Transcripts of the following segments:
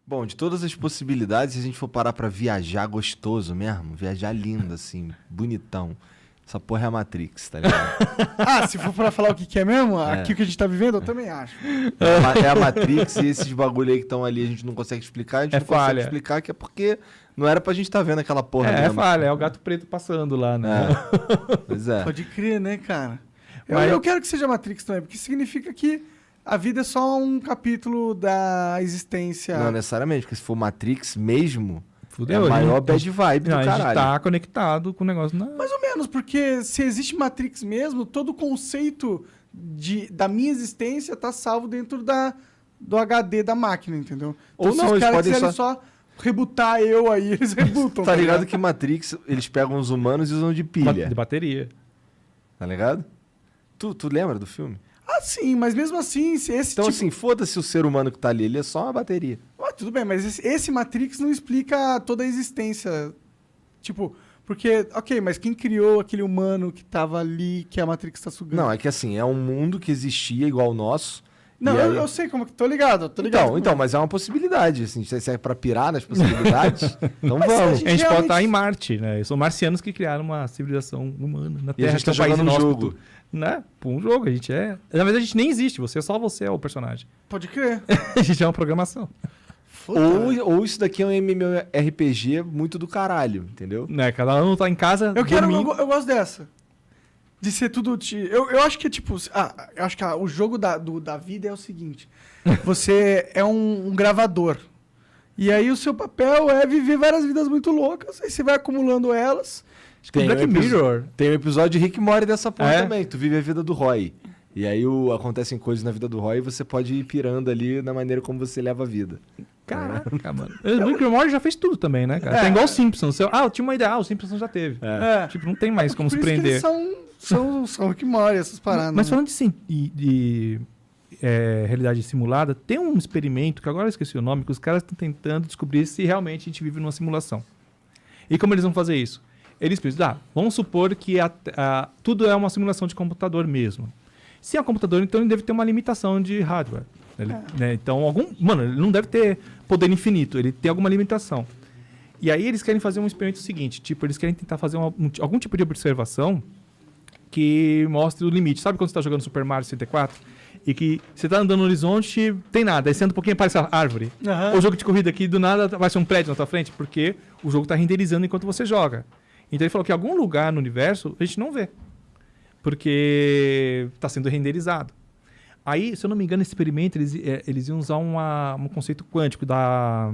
Bom, de todas as possibilidades, se a gente for parar pra viajar gostoso mesmo, viajar lindo, assim, bonitão, essa porra é a Matrix, tá ligado? Se for pra falar o que é mesmo, aqui o que a gente tá vivendo, eu também acho. É a Matrix e esses bagulho aí que estão ali a gente não consegue explicar, a gente não consegue explicar que é porque não era pra gente tá vendo aquela porra mesmo. É falha, é o gato preto passando lá, né? Pois é. Pode crer, né, cara? Mas- Eu quero que seja Matrix também, porque significa que a vida é só um capítulo da existência. Não necessariamente, porque se for Matrix mesmo, Fudeu, é a maior gente- bad vibe Não, do a gente caralho. tá conectado com o negócio. Mais ou menos, porque se existe Matrix mesmo, todo o conceito da minha existência tá salvo dentro do HD da máquina, entendeu? Ou se não, os eles caras podem quiserem só rebutar eu aí, eles rebutam. Tá ligado que Matrix, eles pegam os humanos e usam de pilha, De bateria. tá ligado? Tu lembra do filme? Sim, mas mesmo assim, se esse Então tipo... assim, foda-se o ser humano que tá ali, ele é só uma bateria. Tudo bem, mas esse Matrix não explica toda a existência. Tipo, porque, ok, mas quem criou aquele humano que tava ali, que a Matrix tá sugando? Não, é que assim, é um mundo que existia igual o nosso. Não, e aí- eu sei como que... Tô ligado, tô ligado. Então, mas é uma possibilidade, assim, se é pra pirar nas possibilidades, então Mas vamos. A gente pode realmente- estar em Marte, né? São marcianos que criaram uma civilização humana na E a Terra. gente tá que é um país jogando um inóspito, jogo. Né? Pô, um jogo, a gente é... Na verdade, a gente nem existe, só você é o personagem. Pode crer. A gente é uma programação. Ou isso daqui é um MMORPG muito do caralho, entendeu? Né? Cada um tá em casa. Eu gosto dessa. De ser tudo... Eu acho que é tipo... eu acho que o jogo da vida é o seguinte. Você é um gravador. E aí o seu papel é viver várias vidas muito loucas. Aí você vai acumulando elas. Black Mirror. Tem um episódio de Rick e Morty dessa porra É? também. Tu vive a vida do Roy. E aí acontecem coisas na vida do Roy e você pode ir pirando ali na maneira como você leva a vida. Caraca, mano. O Rick and Morty já fez tudo também, né, cara? Tem igual o Simpsons. Eu tinha uma ideia. O Simpsons já teve. Tipo, não tem mais como se Por isso que prender. eles são Rick e Morty, essas paradas. Mas né? falando de realidade simulada, tem um experimento, que agora eu esqueci o nome, que os caras estão tentando descobrir se realmente a gente vive numa simulação. E como eles vão fazer isso? Eles pensam, vamos supor que tudo é uma simulação de computador mesmo. Se é um computador, então ele deve ter uma limitação de hardware. Né? Então, ele não deve ter poder infinito, ele tem alguma limitação. E aí eles querem fazer um experimento seguinte, tipo, eles querem tentar fazer algum tipo de observação que mostre o limite. Sabe quando você está jogando Super Mario 64? E que você está andando no horizonte, tem nada, aí você anda um pouquinho e aparece a árvore. Ou jogo de corrida aqui, do nada vai ser um prédio na tua frente, porque o jogo está renderizando enquanto você joga. Então ele falou que em algum lugar no universo a gente não vê, porque está sendo renderizado. Aí, se eu não me engano, esse experimento, eles iam usar um conceito quântico da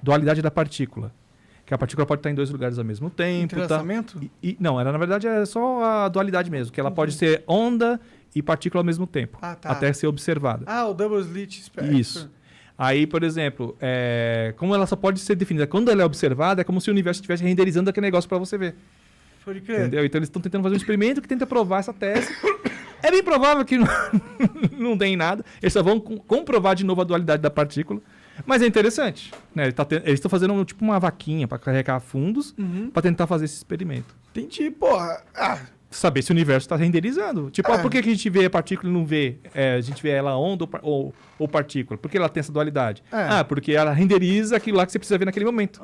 dualidade da partícula. Que a partícula pode estar em dois lugares ao mesmo tempo. Entrelaçamento? Não, na verdade é só a dualidade mesmo, que ela pode ser onda e partícula ao mesmo tempo, Tá. até ser observada. O Double Slit Spectrum. Isso. Aí, por exemplo, como ela só pode ser definida quando ela é observada, é como se o universo estivesse renderizando aquele negócio para você ver. Pode crer. Entendeu? Então eles estão tentando fazer um experimento que tenta provar essa tese. É bem provável que não tem nada. Eles só vão comprovar de novo a dualidade da partícula. Mas é interessante. Né? Eles estão fazendo tipo uma vaquinha para carregar fundos para tentar fazer esse experimento. Entendi, porra. Saber se o universo está renderizando. Tipo, por que a gente vê a partícula e não vê? A gente vê ela onda ou partícula? Por que ela tem essa dualidade? Porque ela renderiza aquilo lá que você precisa ver naquele momento.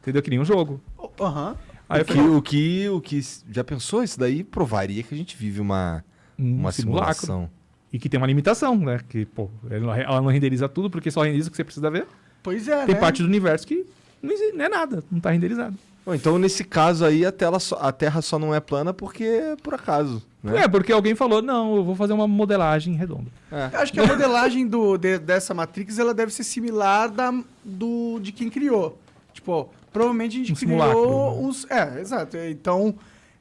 Entendeu? Que nem um jogo. Aí O que já pensou? Isso daí provaria que a gente vive uma simulação. E que tem uma limitação, né? Que, ela não renderiza tudo porque só renderiza o que você precisa ver. Pois é, Tem né? parte do universo que não é nada, não está renderizado. Então, nesse caso aí, a Terra só não é plana porque é por acaso. Né? Porque alguém falou, não, eu vou fazer uma modelagem redonda. Eu acho que a modelagem dessa Matrix ela deve ser similar de quem criou. Tipo, provavelmente a gente criou simulacro, né? uns... exato. Então,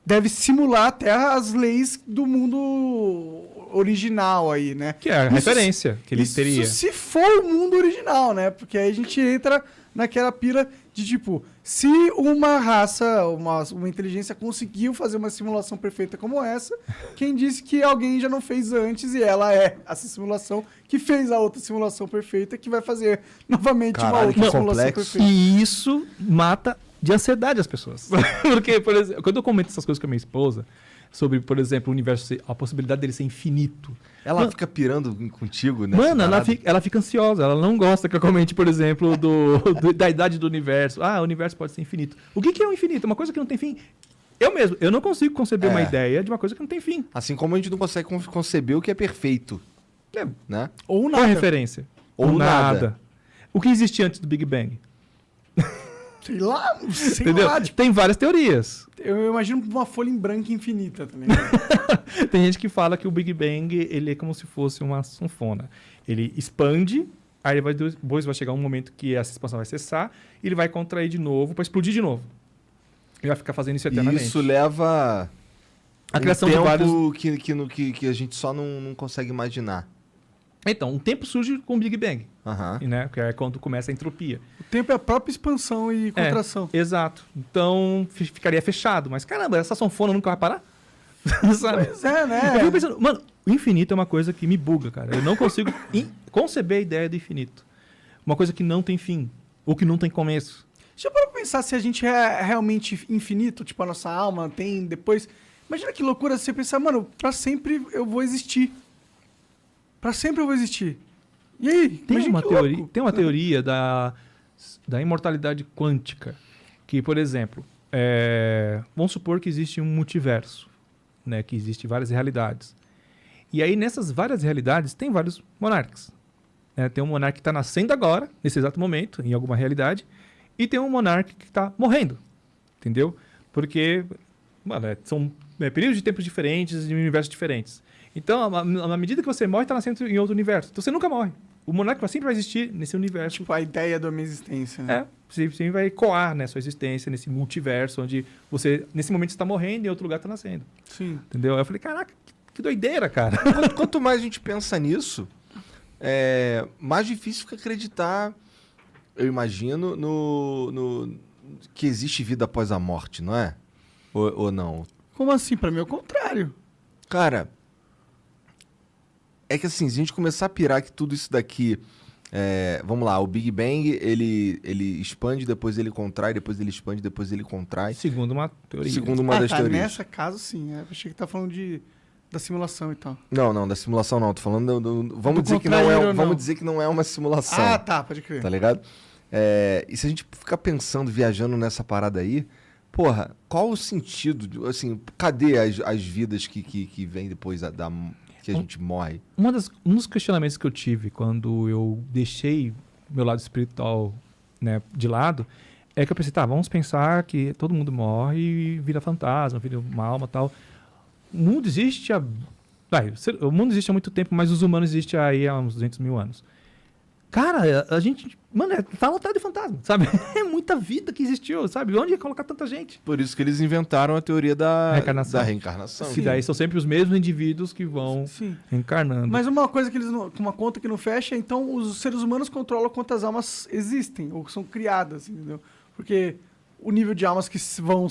deve simular a Terra as leis do mundo original aí, né? Que é a referência que ele teria. Isso se for o mundo original, né? Porque aí a gente entra naquela pira de tipo, se uma raça, uma inteligência conseguiu fazer uma simulação perfeita como essa, quem disse que alguém já não fez antes e ela é essa simulação que fez a outra simulação perfeita que vai fazer novamente uma outra simulação perfeita. E isso mata de ansiedade as pessoas. Porque, por exemplo, quando eu comento essas coisas com a minha esposa, sobre, por exemplo, o universo, a possibilidade dele ser infinito. Ela fica pirando contigo, né? Mano, ela fica ansiosa, ela não gosta que eu comente, por exemplo, da idade do universo. Ah, o universo pode ser infinito. O que é o infinito? Uma coisa que não tem fim. Eu não consigo conceber uma ideia de uma coisa que não tem fim. Assim como a gente não consegue conceber o que é perfeito. Né? Ou Qual nada. a referência? Ou nada. O que existia antes do Big Bang? Sei lá, sei Entendeu? lá. Tipo, Tem várias teorias. eu imagino uma folha em branco infinita também. Tá Tem gente que fala que o Big Bang ele é como se fosse uma sanfona. Ele expande, aí depois vai chegar um momento que essa expansão vai cessar, e ele vai contrair de novo para explodir de novo. Ele vai ficar fazendo isso E eternamente. isso leva A criação de tempo vários... que a gente só não consegue imaginar. Então, um tempo surge com o Big Bang, Aham. né? Que é quando começa a entropia. O tempo é a própria expansão e contração. Exato. Então, ficaria fechado. Mas, caramba, essa sanfona nunca vai parar? Sabe? Pois é, né? Eu fico pensando, mano, o infinito é uma coisa que me buga, cara. Eu não consigo conceber a ideia do infinito. Uma coisa que não tem fim, ou que não tem começo. Deixa eu parar pra pensar se a gente é realmente infinito, tipo, a nossa alma tem depois... Imagina que loucura você pensar, mano, pra sempre eu vou existir. Pra sempre eu vou existir. E aí? Tem Imagina uma, que teoria, louco. tem uma teoria da imortalidade quântica, que, por exemplo, vamos supor que existe um multiverso, né, que existe várias realidades. E aí, nessas várias realidades, tem vários monarcas. Né? Tem um monarca que está nascendo agora, nesse exato momento, em alguma realidade, e tem um monarca que está morrendo, entendeu? Porque, mano, são períodos de tempos diferentes, de universos diferentes. Então, à medida que você morre, está nascendo em outro universo. Então, você nunca morre. O monarca sempre vai existir nesse universo. Tipo, a ideia da minha existência, né? Você sempre vai ecoar, né, sua existência nesse multiverso, onde você, nesse momento, está morrendo e em outro lugar está nascendo. Sim. Entendeu? Aí eu falei, caraca, que doideira, cara. Quanto mais a gente pensa nisso, mais difícil fica acreditar, eu imagino, no que existe vida após a morte, não é? Ou não? Como assim? Pra mim é o contrário. Cara, é que assim, se a gente começar a pirar que tudo isso daqui... vamos lá, o Big Bang, ele expande, depois ele contrai, depois ele expande, depois ele contrai. Segundo uma teoria. Segundo uma das teorias. Nessa caso, sim. Eu achei que tá falando da simulação e tal. Não, da simulação não. Tô falando vamos Do dizer que não contrair ou não. vamos dizer que não é uma simulação. Ah, tá, pode crer. Tá ligado? E se a gente ficar pensando, viajando nessa parada aí, porra, qual o sentido? Assim, cadê as vidas que vêm depois que a gente morre? Um dos questionamentos que eu tive quando eu deixei meu lado espiritual, né, de lado, é que eu pensei, tá, vamos pensar que todo mundo morre e vira fantasma, vira uma alma e tal. O mundo existe o mundo existe há muito tempo, mas os humanos existem aí há uns 200 mil anos. Cara, a gente... Mano, tá lotado de fantasma, sabe? É muita vida que existiu, sabe? Onde ia colocar tanta gente? Por isso que eles inventaram a teoria da reencarnação. Sim. Que daí são sempre os mesmos indivíduos que vão reencarnando. Mas uma coisa que uma conta que não fecha é, então, os seres humanos controlam quantas almas existem ou são criadas, entendeu? Porque o nível de almas que vão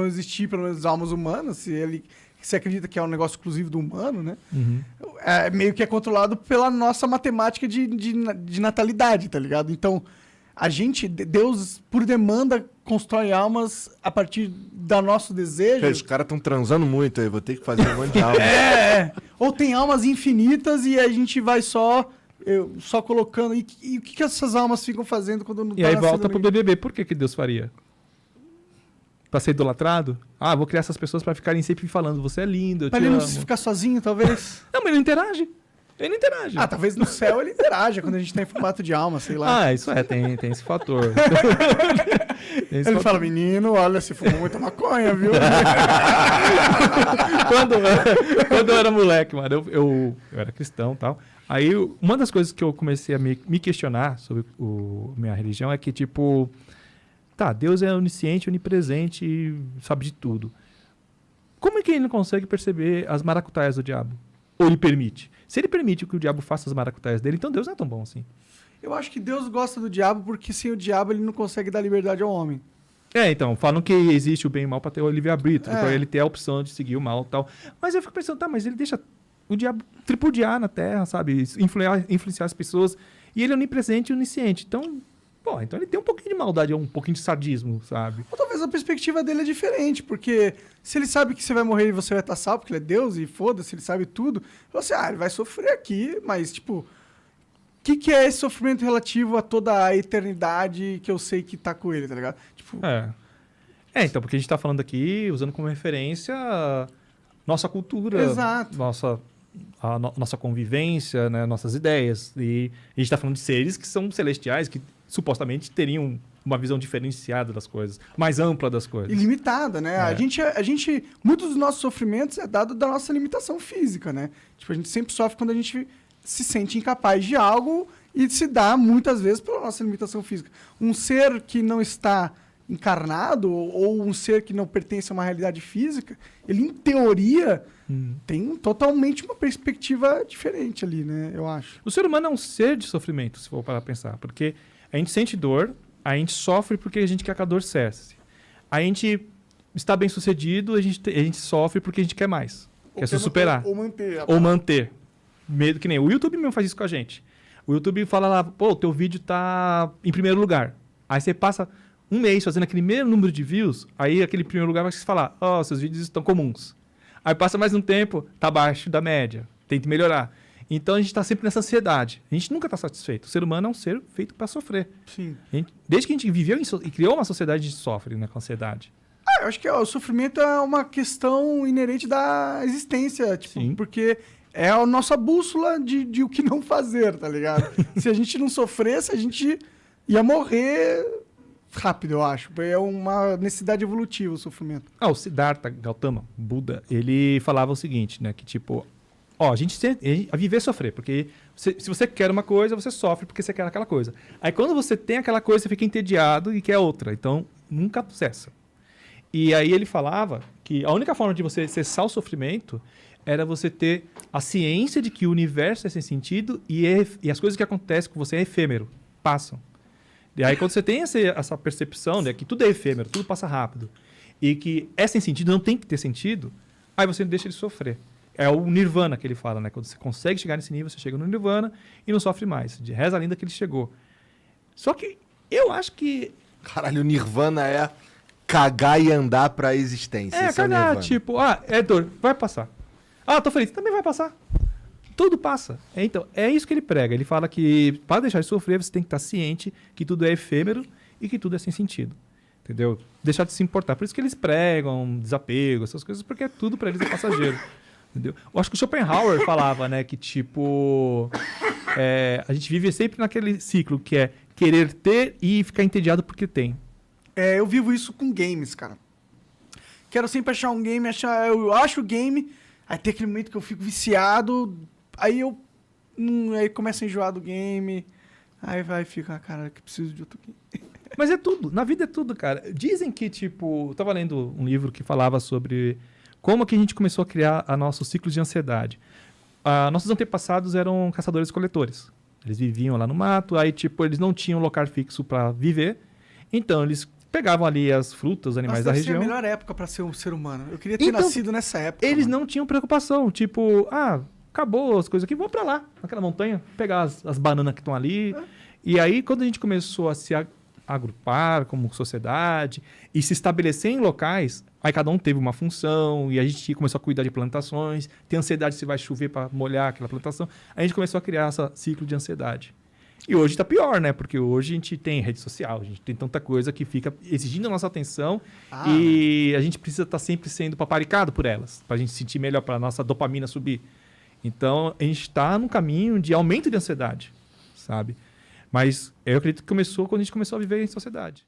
existir, pelo menos almas humanas, se acredita que é um negócio exclusivo do humano, né? Uhum. Meio que é controlado pela nossa matemática de natalidade, tá ligado? Então, Deus, por demanda, constrói almas a partir do nosso desejo. Os caras estão transando muito aí, vou ter que fazer um monte de alma. Ou tem almas infinitas e a gente vai só colocando... E o que essas almas ficam fazendo quando não tá E aí nascendo volta pro ninguém? BBB. Por que Deus faria? Pra ser idolatrado? Ah, vou criar essas pessoas pra ficarem sempre falando, você é lindo, eu Pra te ele não amo. ficar sozinho, talvez. Não, mas ele não interage. Ele não interage. Talvez no céu ele interaja quando a gente tá em formato de alma, sei lá. Isso tem esse fator. Tem esse Ele fator. fala, menino, olha, você fumou muita maconha, viu? Quando eu era moleque, mano, eu era cristão e tal. Aí, uma das coisas que eu comecei a me questionar sobre minha religião é que, tipo... Tá, Deus é onisciente, onipresente e sabe de tudo. Como é que ele não consegue perceber as maracutaias do diabo? Ou ele permite? Se ele permite que o diabo faça as maracutaias dele, então Deus não é tão bom assim. Eu acho que Deus gosta do diabo porque sem o diabo ele não consegue dar liberdade ao homem. Então, falam que existe o bem e o mal para ter o livre-arbítrio, para É. ele ter a opção de seguir o mal e tal. Mas eu fico pensando, tá, mas ele deixa o diabo tripudiar na Terra, sabe? Influenciar as pessoas. E ele é onipresente e onisciente. Então, Pô, então ele tem um pouquinho de maldade, um pouquinho de sadismo, sabe? Ou talvez a perspectiva dele é diferente, porque se ele sabe que você vai morrer e você vai estar salvo, porque ele é Deus e foda-se, ele sabe tudo, ele fala assim, ele vai sofrer aqui, mas, tipo, o que é esse sofrimento relativo a toda a eternidade que eu sei que tá com ele, tá ligado? Tipo, Então, porque a gente tá falando aqui, usando como referência a nossa cultura, Exato. nossa convivência, né, nossas ideias. E a gente tá falando de seres que são celestiais, que supostamente teriam uma visão diferenciada das coisas, mais ampla das coisas. ilimitada, né? A gente, muitos dos nossos sofrimentos é dado da nossa limitação física, né? Tipo, a gente sempre sofre quando a gente se sente incapaz de algo e se dá muitas vezes pela nossa limitação física. Um ser que não está encarnado ou um ser que não pertence a uma realidade física, ele, em teoria, tem totalmente uma perspectiva diferente ali, né? Eu acho. O ser humano é um ser de sofrimento, se for para pensar, porque a gente sente dor, a gente sofre porque a gente quer que a dor cesse. A gente está bem sucedido, a gente sofre porque a gente quer mais, quer se superar. Ou manter. Medo que nem o YouTube mesmo faz isso com a gente. O YouTube fala lá, pô, teu vídeo tá em primeiro lugar. Aí você passa um mês fazendo aquele mesmo número de views, aí aquele primeiro lugar vai se falar, seus vídeos estão comuns. Aí passa mais um tempo, tá abaixo da média, tenta melhorar. Então a gente está sempre nessa ansiedade. A gente nunca está satisfeito. O ser humano é um ser feito para sofrer. Sim. Desde que a gente viveu e criou uma sociedade, a gente sofre, né, com ansiedade. Eu acho que o sofrimento é uma questão inerente da existência, tipo, Sim. porque é a nossa bússola de o que não fazer, tá ligado? Se a gente não sofresse, a gente ia morrer rápido, eu acho. É uma necessidade evolutiva o sofrimento. O Siddhartha Gautama, Buda, ele falava o seguinte, né, que tipo, a viver é sofrer, porque se você quer uma coisa, você sofre porque você quer aquela coisa. Aí quando você tem aquela coisa, você fica entediado e quer outra. Então, nunca cessa. E aí ele falava que a única forma de você cessar o sofrimento era você ter a ciência de que o universo é sem sentido e as coisas que acontecem com você é efêmero, passam. E aí quando você tem essa percepção, né, que tudo é efêmero, tudo passa rápido, e que é sem sentido, não tem que ter sentido, aí você deixa ele sofrer. É o nirvana que ele fala, né? Quando você consegue chegar nesse nível, você chega no nirvana e não sofre mais. De reza a lenda que ele chegou. Só que eu acho que... Caralho, o nirvana é cagar e andar pra existência. Esse cagar, tipo, é dor, vai passar. Tô feliz, também vai passar. Tudo passa. Então, é isso que ele prega. Ele fala que para deixar de sofrer, você tem que estar ciente que tudo é efêmero e que tudo é sem sentido. Entendeu? Deixar de se importar. Por isso que eles pregam desapego, essas coisas, porque tudo para eles é passageiro. Entendeu? Eu acho que o Schopenhauer falava, né, que tipo... a gente vive sempre naquele ciclo que é querer ter e ficar entediado porque tem. Eu vivo isso com games, cara. Quero sempre achar um game, eu acho o game, aí tem aquele momento que eu fico viciado, aí eu aí começo a enjoar do game, aí vai ficar, cara, que preciso de outro game. Mas é tudo, na vida é tudo, cara. Dizem que, tipo, eu tava lendo um livro que falava sobre como que a gente começou a criar a nosso ciclo de ansiedade. Nossos antepassados eram caçadores-coletores. Eles viviam lá no mato, aí, tipo, eles não tinham local fixo para viver, então eles pegavam ali as frutas, os animais da região. Essa é a melhor época para ser um ser humano. Eu queria ter nascido nessa época. Eles não tinham preocupação, tipo, acabou as coisas aqui, vamos para lá, naquela montanha, pegar as bananas que estão ali. E aí, quando a gente começou a se agrupar como sociedade e se estabelecer em locais, aí cada um teve uma função e a gente começou a cuidar de plantações, ter ansiedade se vai chover para molhar aquela plantação. Aí a gente começou a criar esse ciclo de ansiedade. E hoje está pior, né? Porque hoje a gente tem rede social, a gente tem tanta coisa que fica exigindo a nossa atenção e a gente precisa estar sempre sendo paparicado por elas, para a gente se sentir melhor, para a nossa dopamina subir. Então, a gente está num caminho de aumento de ansiedade, sabe? Mas eu acredito que começou quando a gente começou a viver em sociedade.